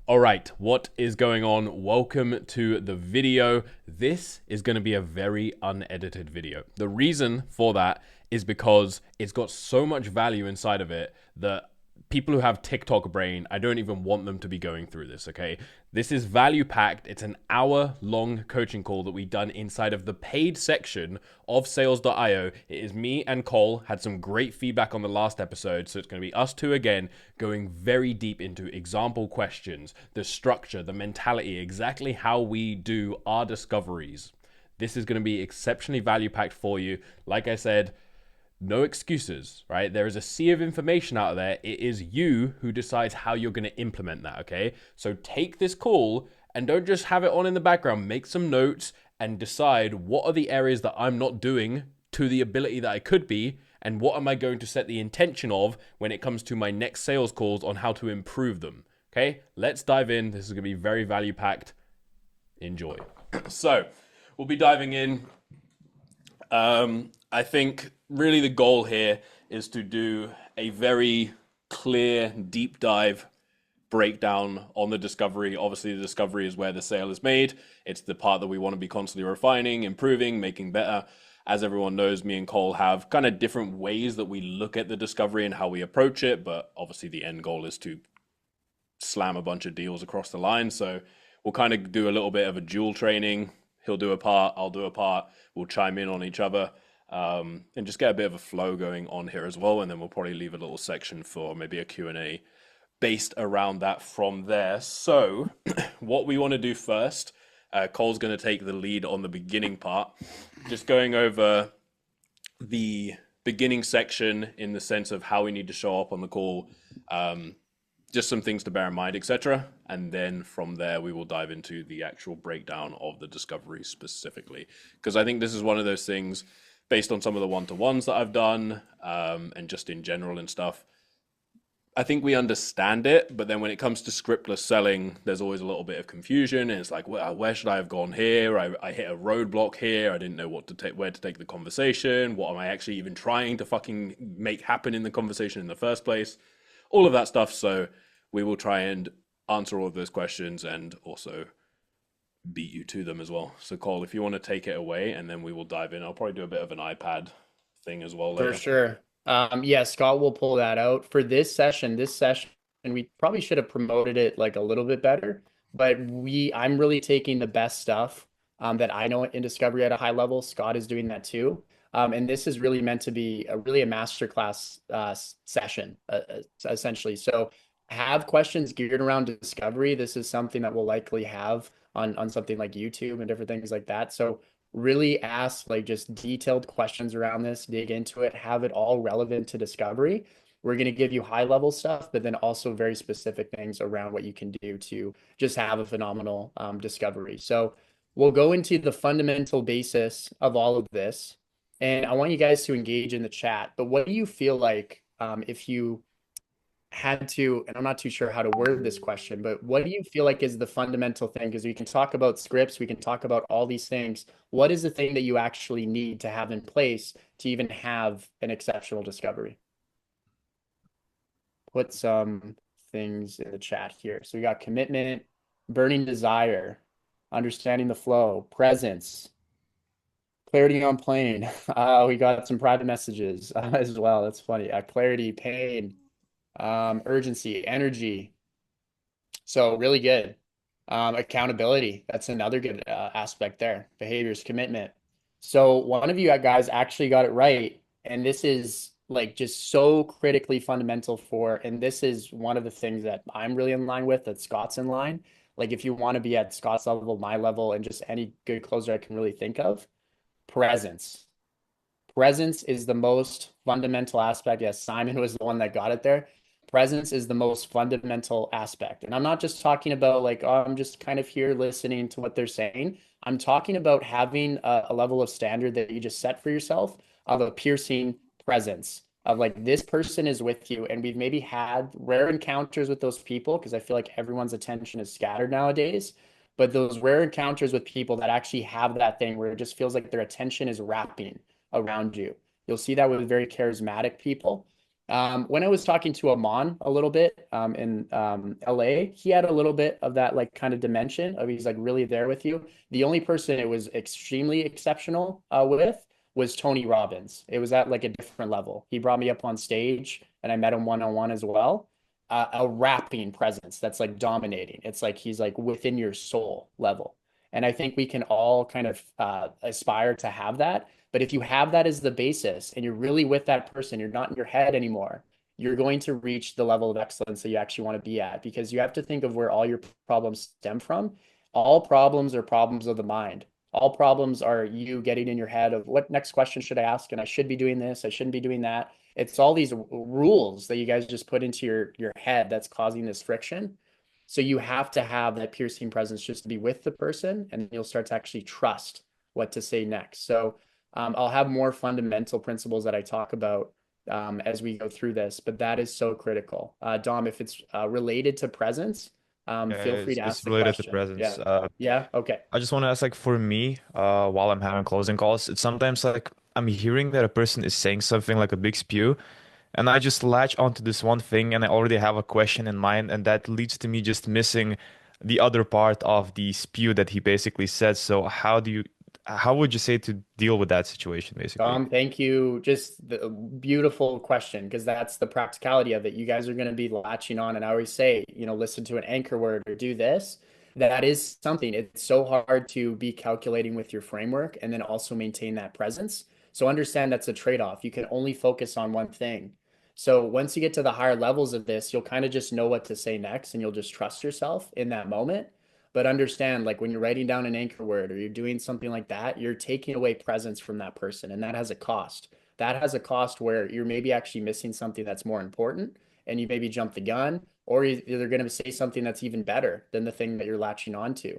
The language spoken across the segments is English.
All right, what is going on? Welcome to the video. This is going to be a very unedited video. The reason for that is because it's got so much value inside of it that people who have TikTok brain, I don't even want them to be going through this, okay? This is value packed. It's an hour-long coaching call that we've done inside of the paid section of sales.io. It is me and Cole, had some great feedback on the last episode, so it's going to be us two again going very deep into example questions, the structure, the mentality, exactly how we do our discoveries. This is going to be exceptionally value packed for you. Like I said, no excuses, right? There is a sea of information out there. It is you who decides how you're going to implement that, okay? So take this call and don't just have it on in the background. Make some notes and decide what are the areas that I'm not doing to the ability that I could be, and what am I going to set the intention of when it comes to my next sales calls on how to improve them, okay? Let's dive in. This is going to be very value packed. Enjoy. So we'll be diving in. I think really the goal here is to do a very clear, deep dive breakdown on the discovery. Obviously, the discovery is where the sale is made. It's the part that we want to be constantly refining, improving, making better. As everyone knows, me and Cole have kind of different ways that we look at the discovery and how we approach it, but obviously the end goal is to slam a bunch of deals across the line. So we'll kind of do a little bit of a dual training. He'll do a part, I'll do a part. We'll chime in on each other, and just get a bit of a flow going on here as well. And then we'll probably leave a little section for maybe a Q&A based around that from there. So what we want to do first, Cole's going to take the lead on the beginning part, just going over the beginning section in the sense of how we need to show up on the call, just some things to bear in mind, etc. And then from there, we will dive into the actual breakdown of the discovery specifically. Because I think this is one of those things, based on some of the one-to-ones that I've done, and just in general and stuff, I think we understand it, but then when it comes to scriptless selling, there's always a little bit of confusion. And it's like, well, where should I have gone here? I hit a roadblock here. I didn't know what to take, where to take the conversation. What am I actually even trying to fucking make happen in the conversation in the first place? All of that stuff. So we will try and answer all of those questions and also beat you to them as well. So Cole, if you want to take it away, and then we will dive in. I'll probably do a bit of an iPad thing as well For later. sure. Yeah, Scott will pull that out for this session. And we probably should have promoted it like a little bit better, but I'm really taking the best stuff that I know in discovery at a high level. Scott is doing that too. And this is really meant to be really a masterclass session, essentially. So have questions geared around discovery. This is something that we'll likely have on something like YouTube and different things like that. So really ask like just detailed questions around this, dig into it, have it all relevant to discovery. We're going to give you high level stuff, but then also very specific things around what you can do to just have a phenomenal discovery. So we'll go into the fundamental basis of all of this. And I want you guys to engage in the chat. But what do you feel like if you had to, and I'm not too sure how to word this question, but what do you feel like is the fundamental thing? Because we can talk about scripts, we can talk about all these things. What is the thing that you actually need to have in place to even have an exceptional discovery? Put some things in the chat here. So we got commitment, burning desire, understanding the flow, presence, clarity on plane. We got some private messages as well. That's funny. Clarity, pain, urgency, energy. So really good. Accountability. That's another good aspect there. Behaviors, commitment. So one of you guys actually got it right. And this is like just so critically fundamental for, and this is one of the things that I'm really in line with, that Scott's in line. Like if you want to be at Scott's level, my level, and just any good closer I can really think of, presence. Presence is the most fundamental aspect. Yes, Simon was the one that got it there. Presence is the most fundamental aspect. And I'm not just talking about like, oh, I'm just kind of here listening to what they're saying. I'm talking about having a level of standard that you just set for yourself of a piercing presence of like, this person is with you. And we've maybe had rare encounters with those people because I feel like everyone's attention is scattered nowadays. But those rare encounters with people that actually have that thing where it just feels like their attention is wrapping around you. You'll see that with very charismatic people. When I was talking to Amon a little bit in LA, he had a little bit of that like kind of dimension of he's like really there with you. The only person it was extremely exceptional with was Tony Robbins. It was at like a different level. He brought me up on stage and I met him one on one as well. A rapping presence that's like dominating. It's like he's like within your soul level. And I think we can all kind of aspire to have that. But if you have that as the basis and you're really with that person, you're not in your head anymore, you're going to reach the level of excellence that you actually want to be at because you have to think of where all your problems stem from. All problems are problems of the mind. All problems are you getting in your head of what next question should I ask? And I should be doing this, I shouldn't be doing that. It's all these rules that you guys just put into your head that's causing this friction. So you have to have that piercing presence just to be with the person, and you'll start to actually trust what to say next. So I'll have more fundamental principles that I talk about as we go through this, but that is so critical. Dom, if it's related to presence, Yeah, feel free to it's ask the related to question. presence. Yeah. Yeah. Okay. I just want to ask, like, for me, while I'm having closing calls, it's sometimes like I'm hearing that a person is saying something like a big spew, and I just latch onto this one thing, and I already have a question in mind, and that leads to me just missing the other part of the spew that he basically said. So how would you say to deal with that situation, basically? Thank you. Just the beautiful question because that's the practicality of it. You guys are going to be latching on, and I always say, listen to an anchor word or do this. That is something. It's so hard to be calculating with your framework and then also maintain that presence. So understand that's a trade-off. You can only focus on one thing. So once you get to the higher levels of this, you'll kind of just know what to say next, and you'll just trust yourself in that moment. But understand, like when you're writing down an anchor word or you're doing something like that, you're taking away presence from that person, and that has a cost. That has a cost where you're maybe actually missing something that's more important, and you maybe jump the gun, or they're going to say something that's even better than the thing that you're latching onto.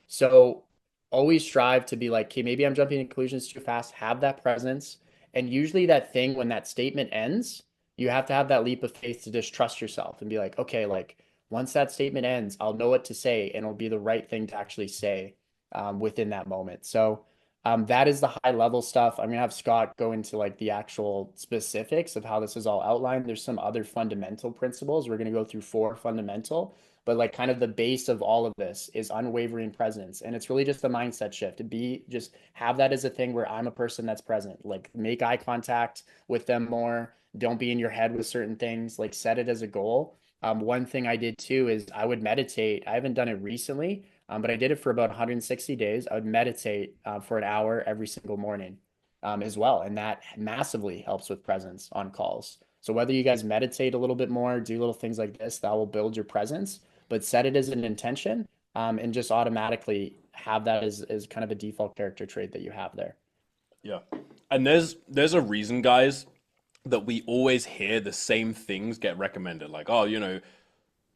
So always strive to be like, okay, maybe I'm jumping to conclusions too fast. Have that presence, and usually that thing when that statement ends, you have to have that leap of faith to just trust yourself and be like, okay, like once that statement ends, I'll know what to say and it'll be the right thing to actually say within that moment. So that is the high level stuff. I'm gonna have Scott go into like the actual specifics of how this is all outlined. There's some other fundamental principles. We're gonna go through four fundamental, but like kind of the base of all of this is unwavering presence. And it's really just a mindset shift to be just have that as a thing where I'm a person that's present. Like make eye contact with them more. Don't be in your head with certain things. Like set it as a goal. One thing I did too is I would meditate. I haven't done it recently, but I did it for about 160 days. I would meditate for an hour every single morning as well. And that massively helps with presence on calls. So whether you guys meditate a little bit more, do little things like this, that will build your presence, but set it as an intention and just automatically have that as kind of a default character trait that you have there. Yeah. And there's a reason, guys, that we always hear the same things get recommended. Like, oh,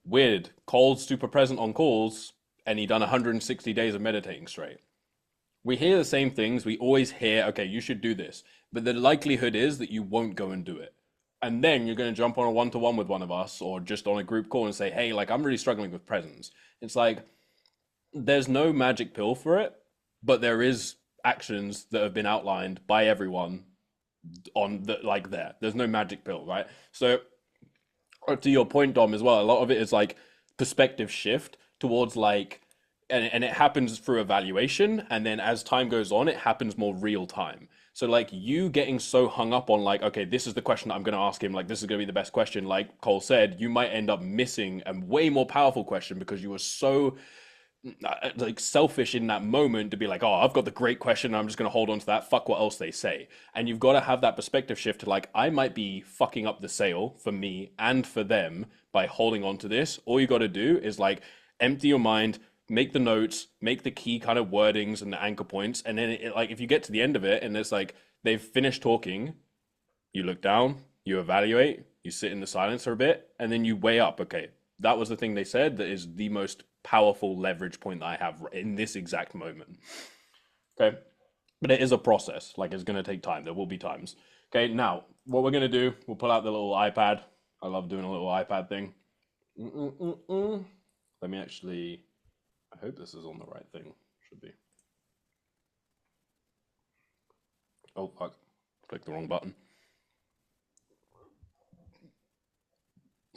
weird. Cole's super present on calls, and he done 160 days of meditating straight. We hear the same things. We always hear, okay, you should do this. But the likelihood is that you won't go and do it. And then you're going to jump on a one-to-one with one of us or just on a group call and say, hey, like, I'm really struggling with presence. It's like, there's no magic pill for it, but there is actions that have been outlined by everyone on the like there. There's no magic pill, right? So to your point, Dom, as well, a lot of it is like perspective shift towards like and it happens through evaluation, and then as time goes on, it happens more real time. So like you getting so hung up on like, okay, this is the question that I'm gonna ask him, like this is gonna be the best question, like Cole said, you might end up missing a way more powerful question because you were so like selfish in that moment to be like, oh, I've got the great question. I'm just going to hold on to that. Fuck what else they say. And you've got to have that perspective shift to like, I might be fucking up the sale for me and for them by holding on to this. All you got to do is like empty your mind, make the notes, make the key kind of wordings and the anchor points. And then like, if you get to the end of it and it's like, they've finished talking, you look down, you evaluate, you sit in the silence for a bit, and then you weigh up, okay, that was the thing they said that is the most powerful leverage point that I have in this exact moment. Okay. But it is a process. Like it's going to take time. There will be times. Okay. Now, what we're going to do, we'll pull out the little iPad. I love doing a little iPad thing. Let me actually, I hope this is on the right thing. Should be. Oh, fuck. Clicked the wrong button.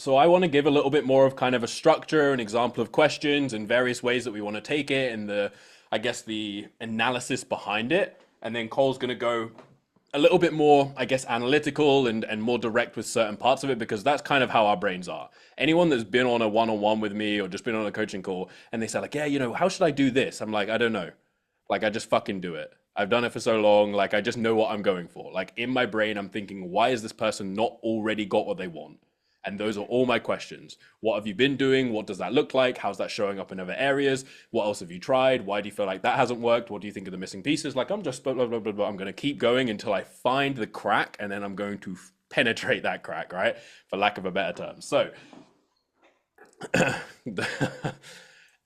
So I want to give a little bit more of kind of a structure, an example of questions and various ways that we want to take it and I guess the analysis behind it. And then Cole's going to go a little bit more, I guess, analytical and more direct with certain parts of it because that's kind of how our brains are. Anyone that's been on a one-on-one with me or just been on a coaching call and they say like, yeah, how should I do this? I'm like, I don't know. Like, I just fucking do it. I've done it for so long. Like, I just know what I'm going for. Like, in my brain, I'm thinking, why is this person not already got what they want? And those are all my questions. What have you been doing? What does that look like? How's that showing up in other areas? What else have you tried? Why do you feel like that hasn't worked? What do you think of the missing pieces? Like, I'm just blah, blah, blah, blah, blah. I'm going to keep going until I find the crack, and then I'm going to penetrate that crack, right? For lack of a better term. So,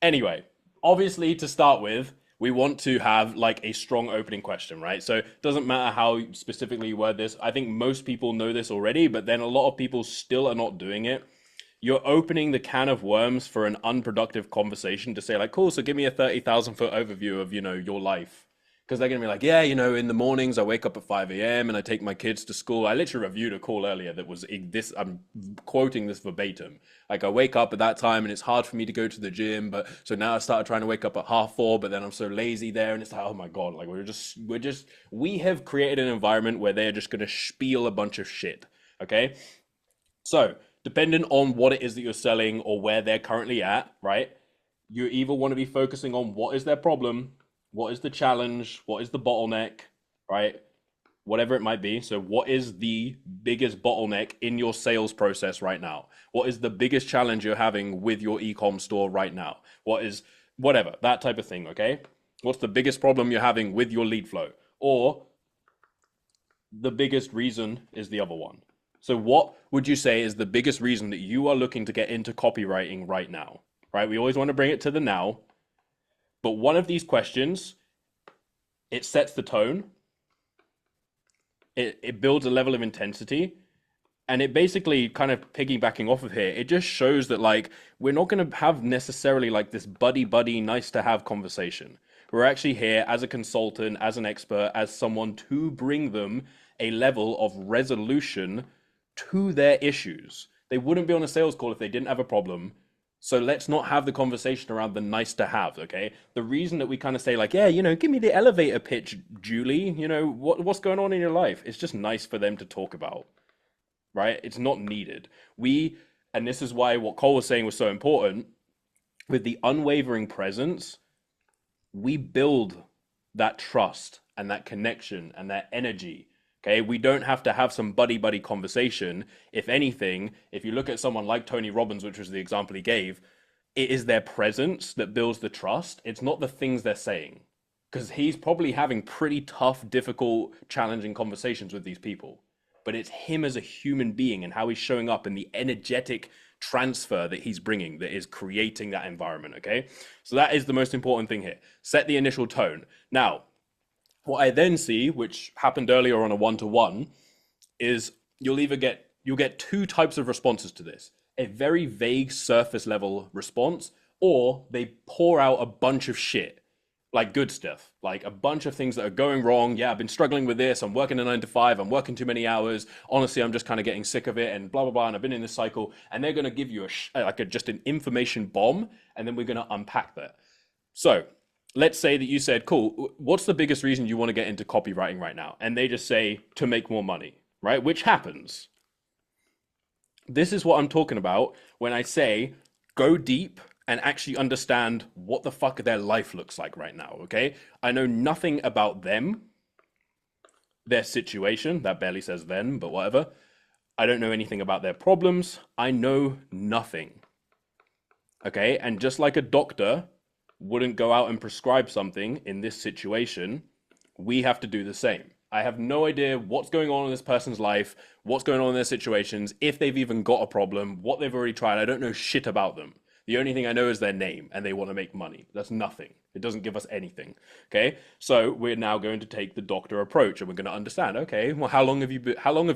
anyway, obviously, to start with, we want to have like a strong opening question, right? So it doesn't matter how specifically you word this. I think most people know this already, but then a lot of people still are not doing it. You're opening the can of worms for an unproductive conversation to say like, cool, so give me a 30,000 foot overview of, your life. Because they're going to be like, yeah, in the mornings I wake up at 5 a.m. and I take my kids to school. I literally reviewed a call earlier that was this, I'm quoting this verbatim. Like I wake up at that time and it's hard for me to go to the gym. But so now I started trying to wake up at 3:30, but then I'm so lazy there. And it's like, oh my God, like we have created an environment where they're just going to spiel a bunch of shit. Okay. So depending on what it is that you're selling or where they're currently at, right? You either want to be focusing on what is their problem, what is the challenge, what is the bottleneck, right? Whatever it might be. So what is the biggest bottleneck in your sales process right now? What is the biggest challenge you're having with your e-com store right now? What is whatever, that type of thing, okay? What's the biggest problem you're having with your lead flow? Or the biggest reason is the other one. So what would you say is the biggest reason that you are looking to get into copywriting right now, right? We always want to bring it to the now. But one of these questions, it sets the tone, it builds a level of intensity, and it basically kind of piggybacking off of here, it just shows that like we're not going to have necessarily like this buddy nice to have conversation. We're actually here as a consultant, as an expert, as someone to bring them a level of resolution to their issues. They wouldn't be on a sales call if they didn't have a problem. So let's not have the conversation around the nice to have, okay? The reason that we kind of say like, yeah, give me the elevator pitch, Julie, what's going on in your life? It's just nice for them to talk about, right? It's not needed. And this is why what Cole was saying was so important, with the unwavering presence, we build that trust and that connection and that energy. Okay, we don't have to have some buddy conversation. If anything, if you look at someone like Tony Robbins, which was the example he gave, it is their presence that builds the trust. It's not the things they're saying, because he's probably having pretty tough, difficult, challenging conversations with these people. But it's him as a human being and how he's showing up and the energetic transfer that he's bringing that is creating that environment, okay? So that is the most important thing here. Set the initial tone. Now, what I then see, which happened earlier on a one-to-one, is you'll get two types of responses to this. A very vague surface level response, or they pour out a bunch of shit, like good stuff, like a bunch of things that are going wrong. Yeah, I've been struggling with this. I'm working a 9 to 5. I'm working too many hours. Honestly, I'm just kind of getting sick of it and blah, blah, blah. And I've been in this cycle, and they're going to give you just an information bomb. And then we're going to unpack that. So let's say that you said, cool, what's the biggest reason you want to get into copywriting right now? And they just say, to make more money, right? Which happens. This is what I'm talking about when I say, go deep and actually understand what the fuck their life looks like right now, okay? I know nothing about them, their situation. That barely says them, but whatever. I don't know anything about their problems. I know nothing, okay? And just like a doctor wouldn't go out and prescribe something in this situation, we have to do the same. I have no idea what's going on in this person's life, what's going on in their situations, if they've even got a problem, what they've already tried. I don't know shit about them. The only thing I know is their name and they want to make money. That's nothing. It doesn't give us anything. Okay. So we're now going to take the doctor approach and we're going to understand, okay, well, how long have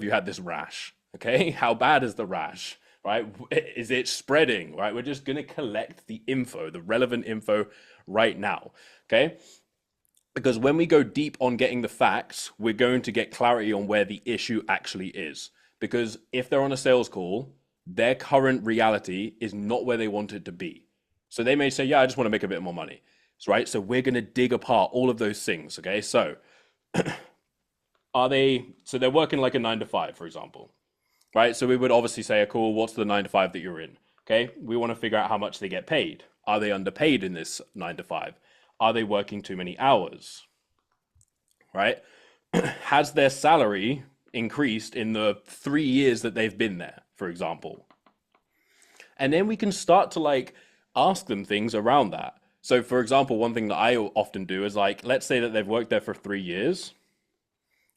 you had this rash? Okay. How bad is the rash? Right? Is it spreading? Right? We're just going to collect the info, the relevant info right now. Okay. Because when we go deep on getting the facts, we're going to get clarity on where the issue actually is. Because if they're on a sales call, their current reality is not where they want it to be. So they may say, yeah, I just want to make a bit more money. Right? So we're going to dig apart all of those things. Okay. So they're working like a 9 to 5, for example, right? So we would obviously say, cool, what's the 9 to 5 that you're in? Okay. We want to figure out how much they get paid. Are they underpaid in this 9 to 5? Are they working too many hours? Right? Has their salary increased in the 3 years that they've been there, for example? And then we can start to like ask them things around that. So for example, one thing that I often do is like, let's say that they've worked there for 3 years.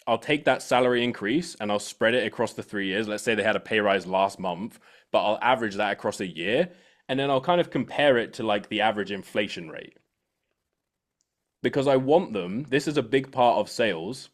I'll take that salary increase and I'll spread it across the 3 years. Let's say they had a pay rise last month, but I'll average that across a year. And then I'll kind of compare it to like the average inflation rate. Because I want them, this is a big part of sales,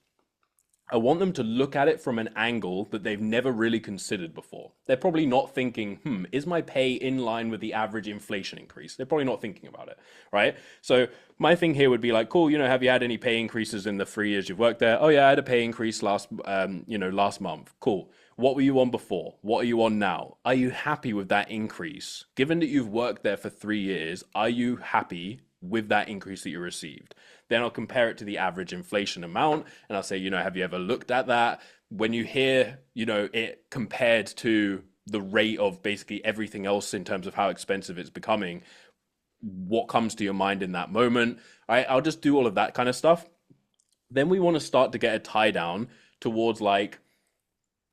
I want them to look at it from an angle that they've never really considered before. They're probably not thinking, is my pay in line with the average inflation increase? They're probably not thinking about it, right? So my thing here would be like, cool, have you had any pay increases in the 3 years you've worked there? Oh yeah, I had a pay increase last month. Cool. What were you on before? What are you on now? Are you happy with that increase? Given that you've worked there for 3 years, are you happy with that increase that you received? Then I'll compare it to the average inflation amount and I'll say, have you ever looked at that? When you hear, it compared to the rate of basically everything else in terms of how expensive it's becoming, what comes to your mind in that moment? I'll just do all of that kind of stuff. Then we want to start to get a tie down towards like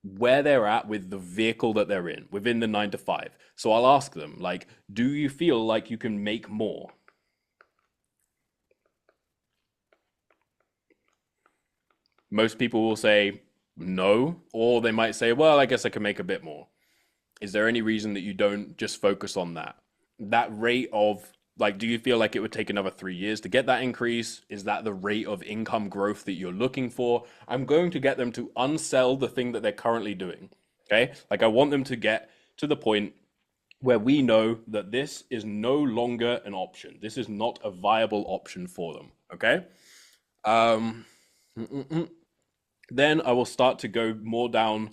where they're at with the vehicle that they're in within the 9 to 5. So I'll ask them like, do you feel like you can make more? Most people will say no, or they might say, well, I guess I can make a bit more. Is there any reason that you don't just focus on that? That rate of like, do you feel like it would take another 3 years to get that increase? Is that the rate of income growth that you're looking for? I'm going to get them to unsell the thing that they're currently doing. Okay. Like I want them to get to the point where we know that this is no longer an option. This is not a viable option for them. Okay. Then I will start to go more down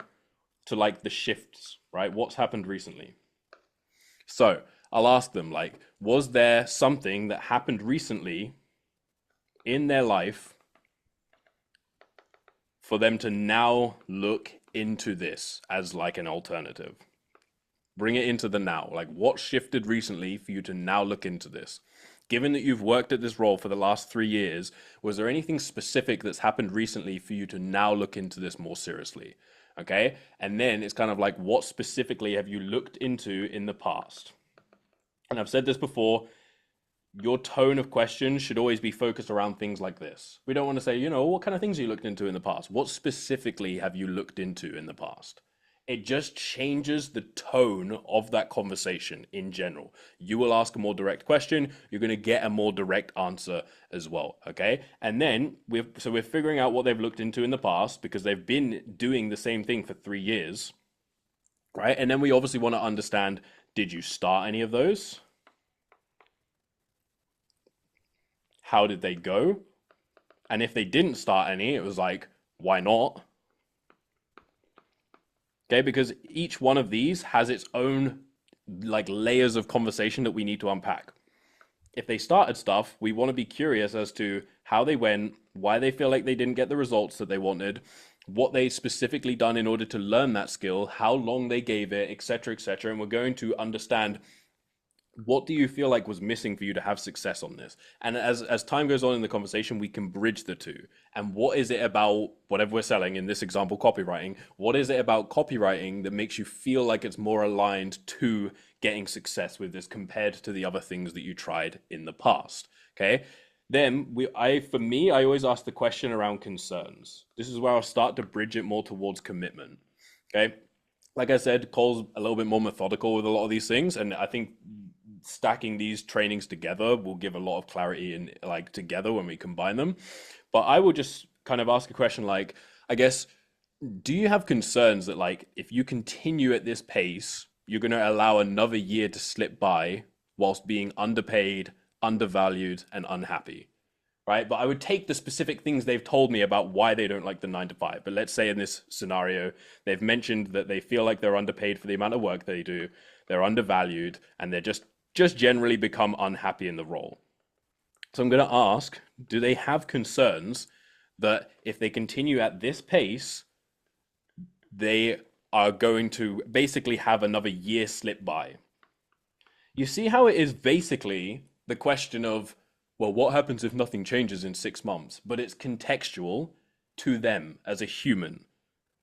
to like the shifts, right? What's happened recently? So I'll ask them like, was there something that happened recently in their life for them to now look into this as like an alternative? Bring it into the now. Like what shifted recently for you to now look into this? Given that you've worked at this role for the last 3 years, was there anything specific that's happened recently for you to now look into this more seriously? Okay. And then it's kind of like, what specifically have you looked into in the past? And I've said this before, your tone of question should always be focused around things like this. We don't want to say, what kind of things have you looked into in the past? What specifically have you looked into in the past? It just changes the tone of that conversation in general. You will ask a more direct question. You're going to get a more direct answer as well. Okay. And then we're figuring out what they've looked into in the past because they've been doing the same thing for 3 years. Right. And then we obviously want to understand, did you start any of those? How did they go? And if they didn't start any, it was like, why not? Okay, because each one of these has its own like layers of conversation that we need to unpack. If they started stuff, we want to be curious as to how they went, why they feel like they didn't get the results that they wanted, what they specifically done in order to learn that skill, how long they gave it, etc., etc. And we're going to understand, what do you feel like was missing for you to have success on this? And as time goes on in the conversation, we can bridge the two. And what is it about whatever we're selling, in this example, copywriting? What is it about copywriting that makes you feel like it's more aligned to getting success with this compared to the other things that you tried in the past? Okay. Then for me, I always ask the question around concerns. This is where I'll start to bridge it more towards commitment. Okay. Like I said, Cole's a little bit more methodical with a lot of these things. And I think stacking these trainings together will give a lot of clarity in like together when we combine them. But I would just kind of ask a question like, I guess, do you have concerns that like, if you continue at this pace, you're going to allow another year to slip by whilst being underpaid, undervalued, and unhappy, right? But I would take the specific things they've told me about why they don't like the 9 to 5. But let's say in this scenario, they've mentioned that they feel like they're underpaid for the amount of work they do, they're undervalued, and they're just generally become unhappy in the role. So I'm going to ask, do they have concerns that if they continue at this pace, they are going to basically have another year slip by? You see how it is basically the question of, well, what happens if nothing changes in 6 months? But it's contextual to them as a human.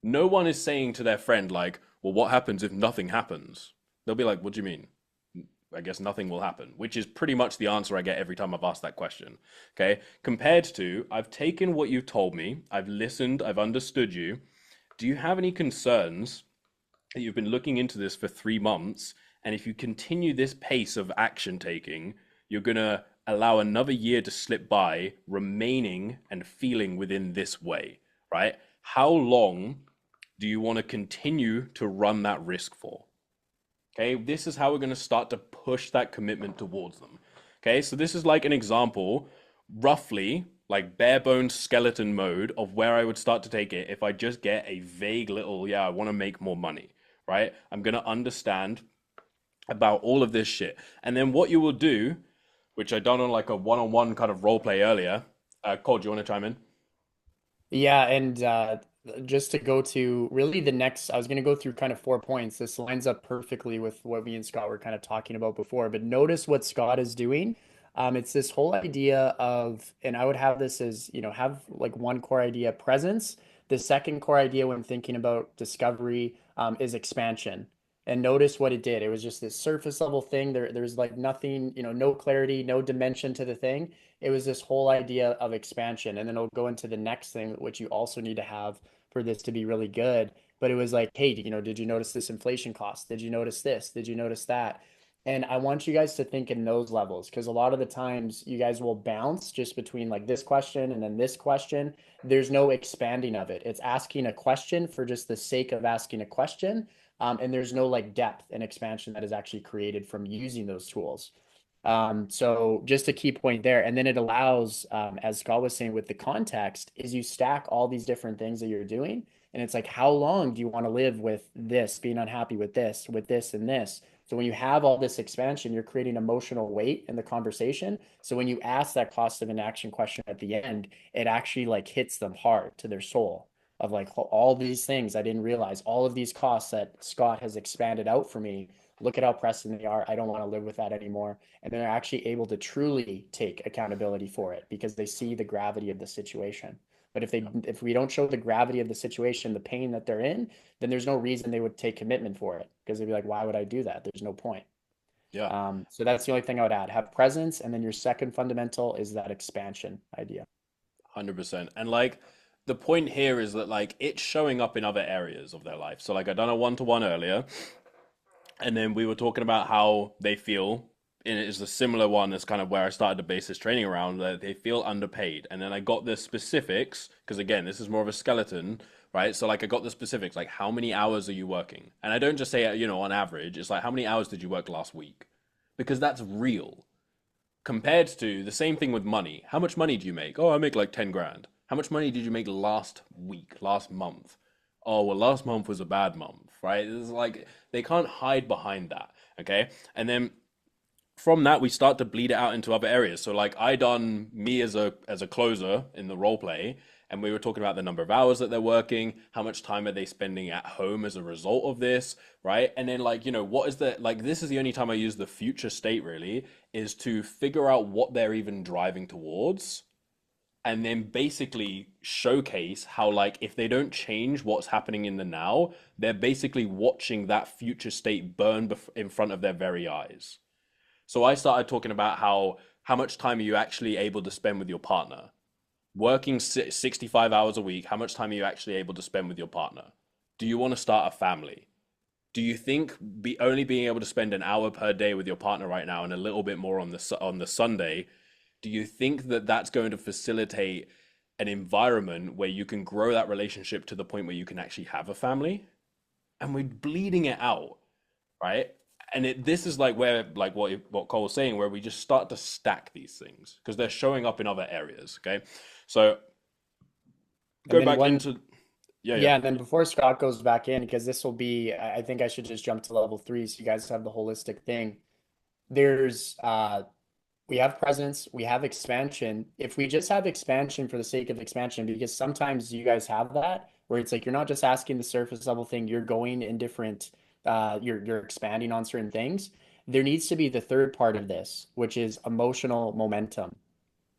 No one is saying to their friend, like, well, what happens if nothing happens? They'll be like, what do you mean? I guess nothing will happen, which is pretty much the answer I get every time I've asked that question. Okay. Compared to, I've taken what you've told me, I've listened, I've understood you. Do you have any concerns that you've been looking into this for 3 months? And if you continue this pace of action taking, you're going to allow another year to slip by, remaining and feeling within this way, right? How long do you want to continue to run that risk for? Okay, this is how we're going to start to push that commitment towards them. Okay, so this is like an example, roughly like bare bones skeleton mode of where I would start to take it if I just get a vague little, yeah, I want to make more money, right? I'm going to understand about all of this shit. And then what you will do, which I done on like a one-on-one kind of role play earlier. Cole, do you want to chime in? Yeah, and just to go to really the next, I was going to go through kind of 4 points. This lines up perfectly with what me and Scott were kind of talking about before. But notice what Scott is doing. It's this whole idea of, and I would have this as, have like one core idea, presence. The second core idea when thinking about discovery is expansion. And notice what it did. It was just this surface level thing. There's like nothing, no clarity, no dimension to the thing. It was this whole idea of expansion. And then it'll go into the next thing, which you also need to have for this to be really good. But it was like, hey, did you notice this inflation cost? Did you notice this? Did you notice that? And I want you guys to think in those levels, because a lot of the times you guys will bounce just between like this question and then this question. There's no expanding of it. It's asking a question for just the sake of asking a question. And there's no like depth and expansion that is actually created from using those tools. So just a key point there. And then it allows, as Scott was saying with the context, is you stack all these different things that you're doing. And it's like, how long do you want to live with this, being unhappy with this, and this? So when you have all this expansion, you're creating emotional weight in the conversation. So when you ask that cost of inaction question at the end, it actually like hits them hard to their soul of like all these things I didn't realize, all of these costs that Scott has expanded out for me. Look at how pressing they are. I don't want to live with that anymore. And they're actually able to truly take accountability for it because they see the gravity of the situation. But if we don't show the gravity of the situation, the pain that they're in, then there's no reason they would take commitment for it because they'd be like, why would I do that? There's no point. Yeah. So that's the only thing I would add. Have presence, and then your second fundamental is that expansion idea. 100%. And like the point here is that like it's showing up in other areas of their life. So like I done a one-to-one earlier, and then we were talking about how they feel. And it is a similar one as kind of where I started to base this training around, that they feel underpaid. And then I got the specifics, because again, this is more of a skeleton, right? So like I got the specifics, like how many hours are you working? And I don't just say, on average, it's like how many hours did you work last week? Because that's real. Compared to the same thing with money. How much money do you make? Oh, I make like 10 grand. How much money did you make last week, last month? Oh, well, last month was a bad month, right? It's like they can't hide behind that, okay? And then from that we start to bleed it out into other areas. So like I done me as a closer in the role play, and we were talking about the number of hours that they're working, how much time are they spending at home as a result of this, right? And then like, what is the, like, this is the only time I use the future state really, is to figure out what they're even driving towards, and then basically showcase how like if they don't change what's happening in the now, they're basically watching that future state burn in front of their very eyes. So I started talking about how much time are you actually able to spend with your partner? Working 65 hours a week, how much time are you actually able to spend with your partner? Do you want to start a family? Do you think only being able to spend an hour per day with your partner right now and a little bit more on the Sunday, do you think that that's going to facilitate an environment where you can grow that relationship to the point where you can actually have a family? And we're bleeding it out, right? And this is like where, like what Cole was saying, where we just start to stack these things because they're showing up in other areas. Okay, so And go then back one, into yeah. yeah, and then before Scott goes back in, because this will be, I think I should just jump to level three so you guys have the holistic thing. There's we have presence, we have expansion. If we just have expansion for the sake of expansion, because sometimes you guys have that where it's like you're not just asking the surface level thing, you're going in different you're expanding on certain things. There needs to be the third part of this, which is emotional momentum,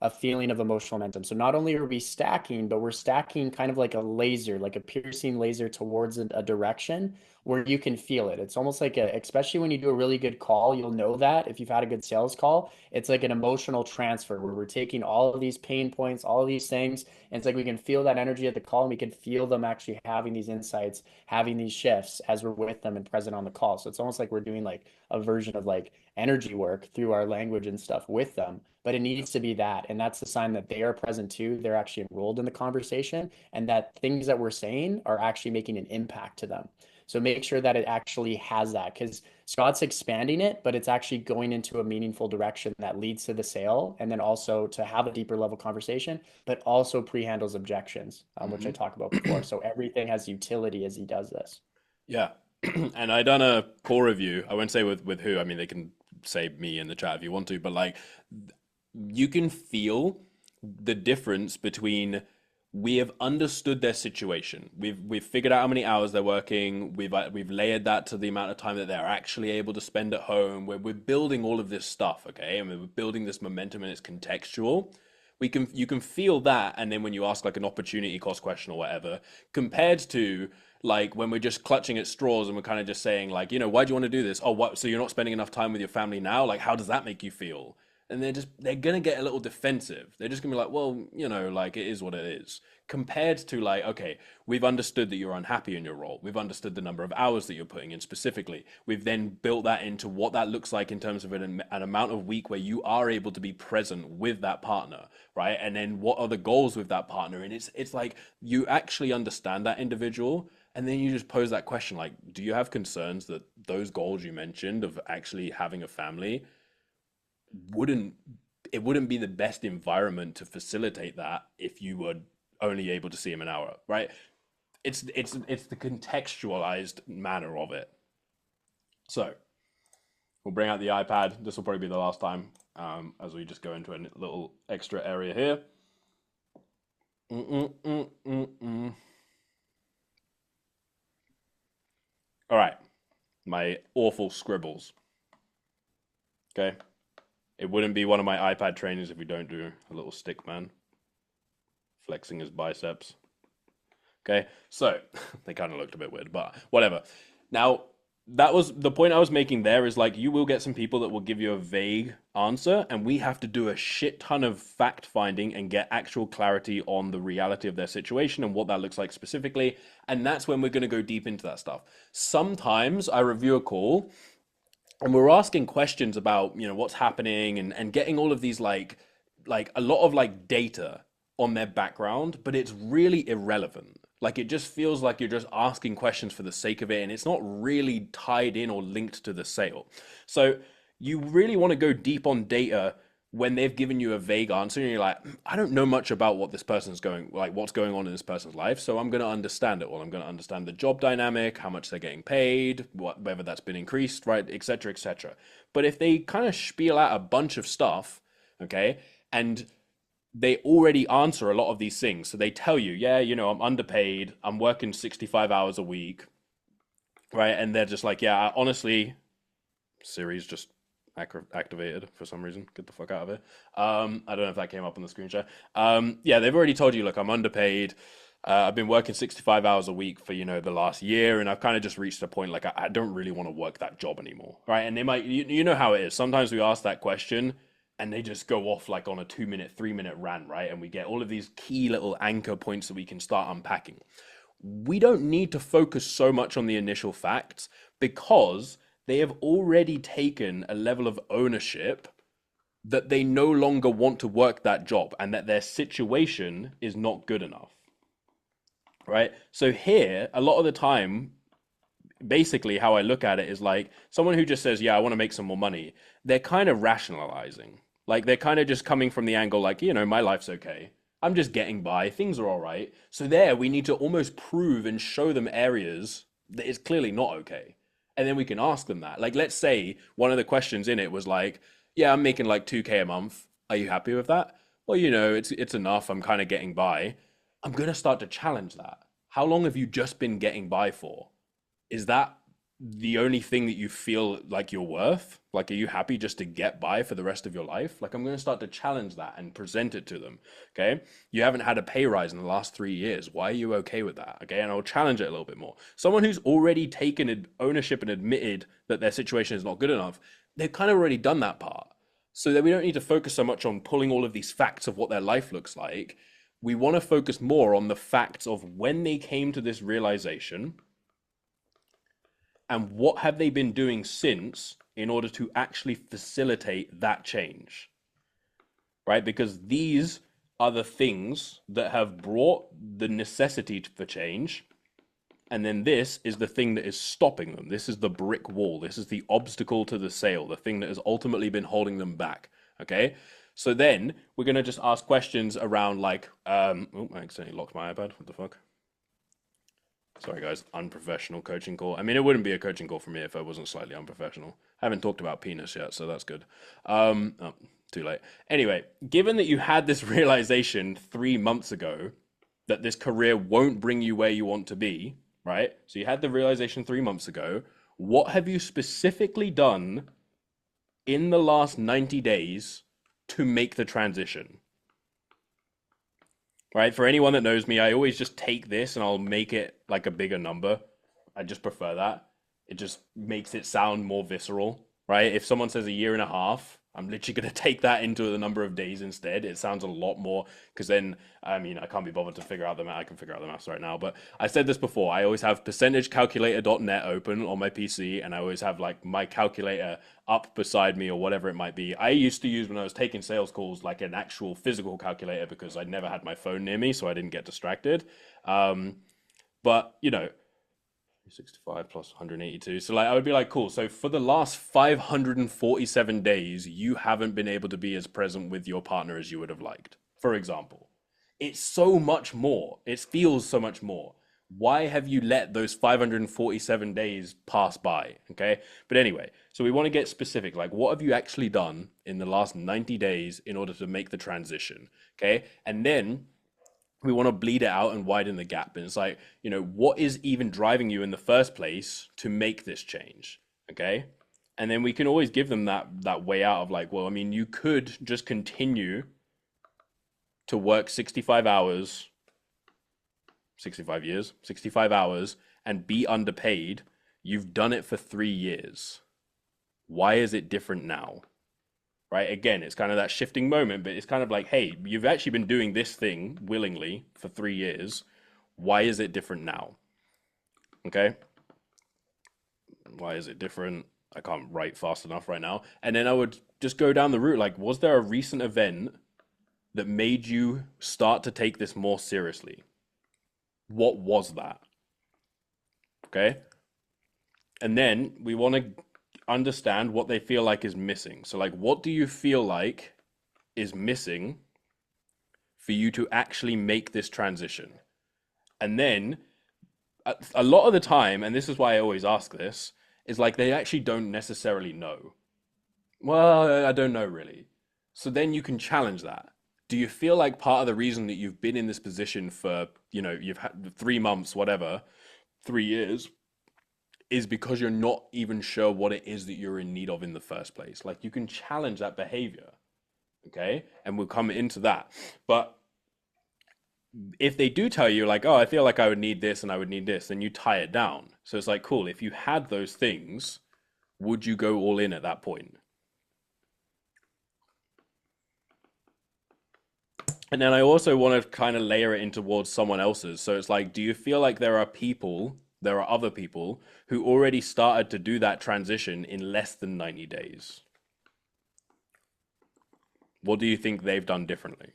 a feeling of emotional momentum. So not only are we stacking, but we're stacking kind of like a laser, like a piercing laser towards a direction where you can feel it. It's almost like especially when you do a really good call, you'll know that if you've had a good sales call, it's like an emotional transfer where we're taking all of these pain points, all of these things, and it's like we can feel that energy at the call and we can feel them actually having these insights, having these shifts as we're with them and present on the call. So it's almost like we're doing like a version of like energy work through our language and stuff with them, but it needs to be that. And that's the sign that they are present too. They're actually enrolled in the conversation and that things that we're saying are actually making an impact to them. So make sure that it actually has that because Scott's expanding it, but it's actually going into a meaningful direction that leads to the sale and then also to have a deeper level conversation, but also pre-handles objections, which I talked about before. So everything has utility as he does this. Yeah. And I done a core review. I won't say with who. I mean, they can say me in the chat if you want to, but like you can feel the difference between we have understood their situation. We've figured out how many hours they're working. We've layered that to the amount of time that they're actually able to spend at home. We're building all of this stuff, okay? And we're building this momentum and it's contextual. You can feel that, and then when you ask like an opportunity cost question or whatever, compared to like when we're just clutching at straws and we're kind of just saying like, why do you want to do this? Oh, what? So you're not spending enough time with your family now? Like, how does that make you feel? And they're gonna get a little defensive. They're just gonna be like, well, like it is what it is. Compared to like, okay, we've understood that you're unhappy in your role. We've understood the number of hours that you're putting in specifically. We've then built that into what that looks like in terms of an amount of week where you are able to be present with that partner, right? And then what are the goals with that partner? And it's like you actually understand that individual, and then you just pose that question like, do you have concerns that those goals you mentioned of actually having a family wouldn't it wouldn't be the best environment to facilitate that if you were only able to see him an hour, right? It's the contextualized manner of it. So we'll bring out the iPad. This will probably be the last time as we just go into a little extra area here. All right, my awful scribbles. Okay. It wouldn't be one of my iPad trainings if we don't do a little stick man flexing his biceps. Okay, so they kind of looked a bit weird, but whatever. Now, that was the point I was making there is like you will get some people that will give you a vague answer, and we have to do a shit ton of fact finding and get actual clarity on the reality of their situation and what that looks like specifically. And that's when we're going to go deep into that stuff. Sometimes I review a call and we're asking questions about what's happening and getting all of these like a lot of like data on their background, but it's really irrelevant. Like it just feels like you're just asking questions for the sake of it, and it's not really tied in or linked to the sale. So you really want to go deep on data when they've given you a vague answer and you're like, I don't know much about what this person's what's going on in this person's life, so I'm going to understand it. Well, I'm going to understand the job dynamic, how much they're getting paid, whether that's been increased, right, etc., etc. But if they kind of spiel out a bunch of stuff, okay, and they already answer a lot of these things, so they tell you, yeah, I'm underpaid, I'm working 65 hours a week, right, and they're just like, yeah, honestly, Siri's just activated for some reason. Get the fuck out of it. I don't know if that came up on the screen share. Yeah, they've already told you, look, I'm underpaid. I've been working 65 hours a week for, the last year, and I've kind of just reached a point like I don't really want to work that job anymore, right? And they might, you know how it is. Sometimes we ask that question and they just go off like on a 2-minute, 3-minute rant, right? And we get all of these key little anchor points that we can start unpacking. We don't need to focus so much on the initial facts because they have already taken a level of ownership that they no longer want to work that job and that their situation is not good enough, right? So here, a lot of the time, basically how I look at it is like someone who just says, yeah, I want to make some more money. They're kind of rationalizing. Like they're kind of just coming from the angle like, my life's okay. I'm just getting by. Things are all right. So there we need to almost prove and show them areas that is clearly not okay. And then we can ask them that. Like let's say one of the questions in it was like, yeah, I'm making like 2K a month. Are you happy with that? Well, it's enough. I'm kind of getting by. I'm going to start to challenge that. How long have you just been getting by for? Is that the only thing that you feel like you're worth? Like, are you happy just to get by for the rest of your life? Like, I'm going to start to challenge that and present it to them. Okay. You haven't had a pay rise in the last 3 years. Why are you okay with that? Okay. And I'll challenge it a little bit more. Someone who's already taken ownership and admitted that their situation is not good enough, they've kind of already done that part. So that we don't need to focus so much on pulling all of these facts of what their life looks like. We want to focus more on the facts of when they came to this realization and what have they been doing since in order to actually facilitate that change, right? Because these are the things that have brought the necessity for change. And then this is the thing that is stopping them. This is the brick wall. This is the obstacle to the sale, the thing that has ultimately been holding them back. Okay. So then we're going to just ask questions around like, I accidentally locked my iPad. What the fuck? Sorry, guys. Unprofessional coaching call. I mean, it wouldn't be a coaching call for me if I wasn't slightly unprofessional. I haven't talked about penis yet, so that's good. Oh, too late. Anyway, given that you had this realization 3 months ago that this career won't bring you where you want to be, right? So you had the realization 3 months ago. What have you specifically done in the last 90 days to make the transition? Right? For anyone that knows me, I always just take this and I'll make it like a bigger number. I just prefer that. It just makes it sound more visceral, right? If someone says a year and a half, I'm literally going to take that into the number of days instead. It sounds a lot more because then, I mean, I can't be bothered to figure out the math. I can figure out the maths right now, but I said this before. I always have percentagecalculator.net open on my PC, and I always have like my calculator up beside me or whatever it might be. I used to use when I was taking sales calls like an actual physical calculator because I never had my phone near me, so I didn't get distracted. But 65 plus 182. So like I would be like, cool. So for the last 547 days, you haven't been able to be as present with your partner as you would have liked, for example. It's so much more. It feels so much more. Why have you let those 547 days pass by? Okay. But anyway, so we want to get specific. Like, what have you actually done in the last 90 days in order to make the transition? Okay. And then we want to bleed it out and widen the gap. And it's like, what is even driving you in the first place to make this change? Okay. And then we can always give them that way out of like, well, I mean, you could just continue to work 65 hours, 65 years, 65 hours and be underpaid. You've done it for 3 years. Why is it different now? Right? Again, it's kind of that shifting moment, but it's kind of like, hey, you've actually been doing this thing willingly for 3 years. Why is it different now? Okay. Why is it different? I can't write fast enough right now. And then I would just go down the route. Like, was there a recent event that made you start to take this more seriously? What was that? Okay. And then we want to understand what they feel like is missing. So like, what do you feel like is missing for you to actually make this transition? And then a lot of the time, and this is why I always ask this, is like they actually don't necessarily know. Well, I don't know really. So then you can challenge that. Do you feel like part of the reason that you've been in this position for, you've had 3 months, whatever, 3 years, is because you're not even sure what it is that you're in need of in the first place? Like, you can challenge that behavior, okay? And we'll come into that. But if they do tell you like, oh, I feel like I would need this and I would need this, then you tie it down. So it's like, cool, if you had those things, would you go all in at that point? And then I also want to kind of layer it in towards someone else's. So it's like, do you feel like there are other people who already started to do that transition in less than 90 days? What do you think they've done differently?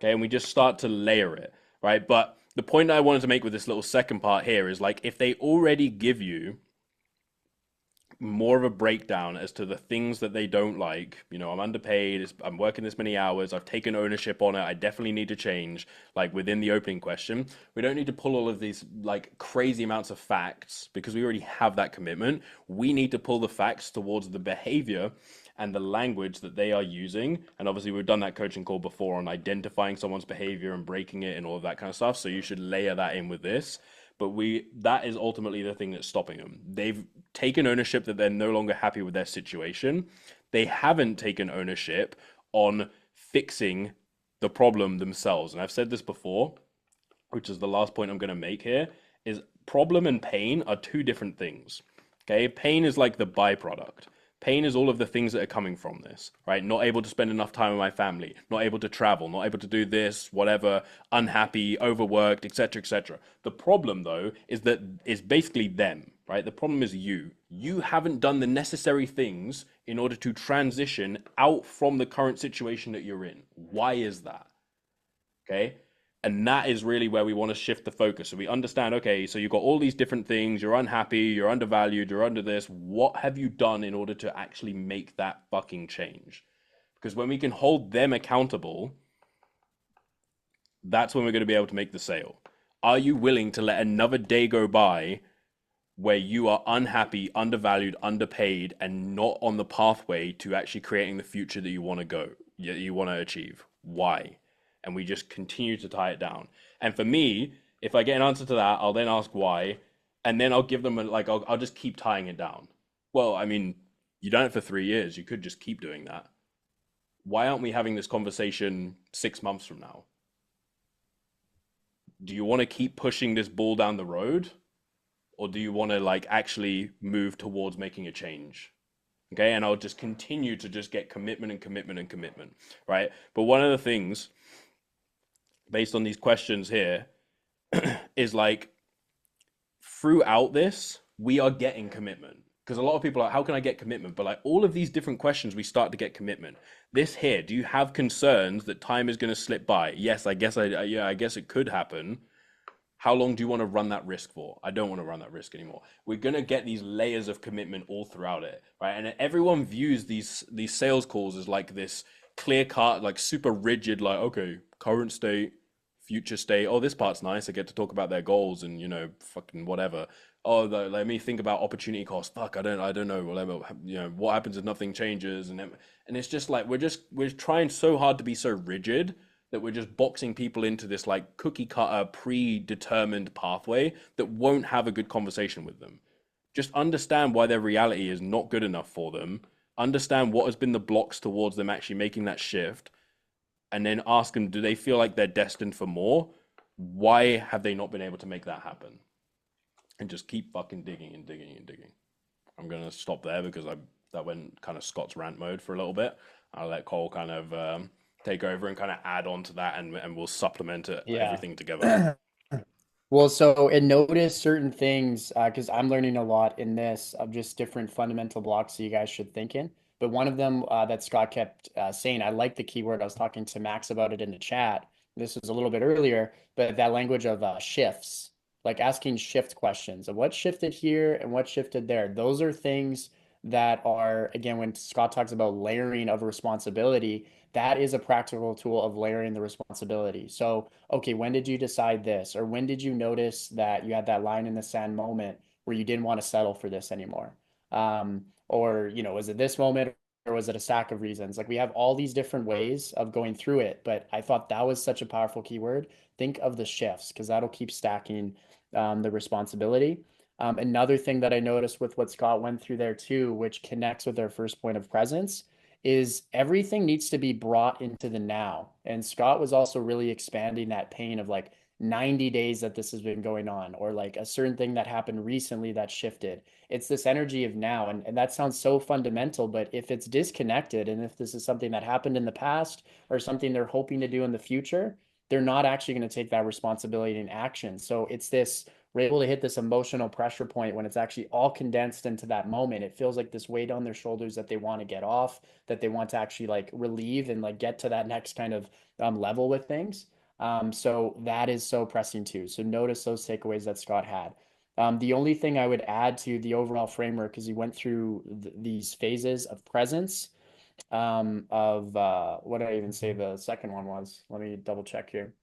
Okay, and we just start to layer it, right? But the point I wanted to make with this little second part here is like if they already give you more of a breakdown as to the things that they don't like. You know, I'm underpaid, I'm working this many hours, I've taken ownership on it, I definitely need to change, like within the opening question. We don't need to pull all of these like crazy amounts of facts because we already have that commitment. We need to pull the facts towards the behavior and the language that they are using. And obviously, we've done that coaching call before on identifying someone's behavior and breaking it and all of that kind of stuff. So you should layer that in with this. But that is ultimately the thing that's stopping them. They've taken ownership that they're no longer happy with their situation. They haven't taken ownership on fixing the problem themselves. And I've said this before, which is the last point I'm going to make here, is problem and pain are two different things. Okay, pain is like the byproduct. Pain is all of the things that are coming from this, right? Not able to spend enough time with my family, not able to travel, not able to do this, whatever, unhappy, overworked, etc., etc. The problem, though, is that it's basically them, right? The problem is you. You haven't done the necessary things in order to transition out from the current situation that you're in. Why is that? Okay? And that is really where we want to shift the focus. So we understand, okay, so you've got all these different things, you're unhappy, you're undervalued, you're under this. What have you done in order to actually make that fucking change? Because when we can hold them accountable, that's when we're going to be able to make the sale. Are you willing to let another day go by where you are unhappy, undervalued, underpaid, and not on the pathway to actually creating the future that you want to you want to achieve? Why? And we just continue to tie it down. And for me, if I get an answer to that, I'll then ask why, and then I'll give them I'll just keep tying it down. Well, I mean, you've done it for 3 years. You could just keep doing that. Why aren't we having this conversation 6 months from now? Do you want to keep pushing this ball down the road, or do you want to like actually move towards making a change? Okay, and I'll just continue to just get commitment and commitment and commitment, right? But one of the things based on these questions here is like throughout this, we are getting commitment. Because a lot of people are like, how can I get commitment? But like all of these different questions, we start to get commitment. This here, do you have concerns that time is going to slip by? Yes, I guess I guess it could happen. How long do you want to run that risk for? I don't want to run that risk anymore. We're going to get these layers of commitment all throughout it, right? And everyone views these sales calls as like this clear cut, like super rigid, like, okay, current state, future state. Oh, this part's nice. I get to talk about their goals and, you know, fucking whatever. Oh, let me think about opportunity cost. Fuck, I don't know. Whatever, you know, what happens if nothing changes? And it's just like, we're trying so hard to be so rigid that we're just boxing people into this like cookie cutter predetermined pathway that won't have a good conversation with them. Just understand why their reality is not good enough for them. Understand what has been the blocks towards them actually making that shift, and then ask them, do they feel like they're destined for more? Why have they not been able to make that happen? And just keep fucking digging and digging and digging. I'm going to stop there because that went kind of Scott's rant mode for a little bit. I'll let Cole kind of take over and kind of add on to that, and we'll supplement it, everything together. Well, so and notice certain things because I'm learning a lot in this of just different fundamental blocks that you guys should think in. But one of them that Scott kept saying, I like the keyword. I was talking to Max about it in the chat. This was a little bit earlier, but that language of shifts, like asking shift questions of what shifted here and what shifted there. Those are things that are, again, when Scott talks about layering of responsibility, that is a practical tool of layering the responsibility. So, okay, when did you decide this? Or when did you notice that you had that line in the sand moment where you didn't want to settle for this anymore? Or, you know, was it this moment or was it a stack of reasons? Like we have all these different ways of going through it, but I thought that was such a powerful keyword. Think of the shifts because that'll keep stacking the responsibility. Another thing that I noticed with what Scott went through there too, which connects with our first point of presence, is everything needs to be brought into the now. And Scott was also really expanding that pain of like 90 days that this has been going on, or like a certain thing that happened recently that shifted. It's this energy of now. And that sounds so fundamental, but if it's disconnected and if this is something that happened in the past or something they're hoping to do in the future, they're not actually going to take that responsibility in action. So it's this, we're able to hit this emotional pressure point when it's actually all condensed into that moment. It feels like this weight on their shoulders that they want to get off, that they want to actually like relieve and like get to that next kind of level with things. So that is so pressing too. So notice those takeaways that Scott had. The only thing I would add to the overall framework is he went through these phases of presence, of what did I even say the second one was? Let me double check here.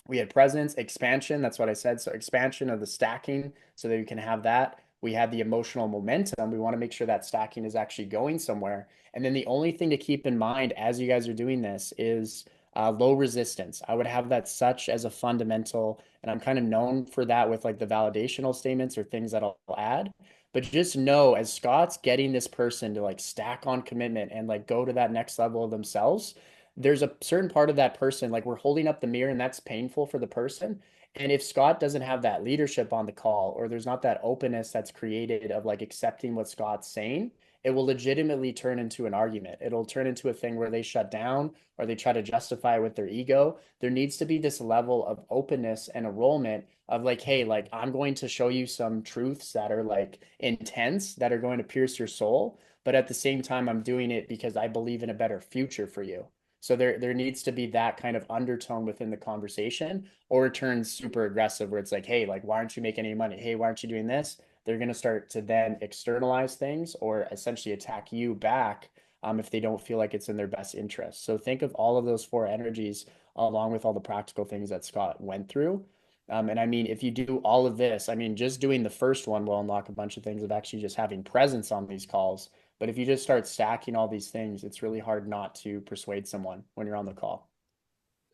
We had presence, expansion. That's what I said. So expansion of the stacking so that we can have that. We had the emotional momentum. We want to make sure that stacking is actually going somewhere. And then the only thing to keep in mind as you guys are doing this is low resistance. I would have that such as a fundamental, and I'm kind of known for that with like the validational statements or things that I'll add. But just know as Scott's getting this person to like stack on commitment and like go to that next level of themselves, there's a certain part of that person, like we're holding up the mirror and that's painful for the person. And if Scott doesn't have that leadership on the call, or there's not that openness that's created of like accepting what Scott's saying, it will legitimately turn into an argument. It'll turn into a thing where they shut down or they try to justify it with their ego. There needs to be this level of openness and enrollment of like, hey, like I'm going to show you some truths that are like intense, that are going to pierce your soul. But at the same time, I'm doing it because I believe in a better future for you. So there needs to be that kind of undertone within the conversation, or it turns super aggressive where it's like, hey, like, why aren't you making any money? Hey, why aren't you doing this? They're going to start to then externalize things or essentially attack you back if they don't feel like it's in their best interest. So think of all of those four energies along with all the practical things that Scott went through. And I mean, if you do all of this, I mean, just doing the first one will unlock a bunch of things of actually just having presence on these calls. But if you just start stacking all these things, it's really hard not to persuade someone when you're on the call.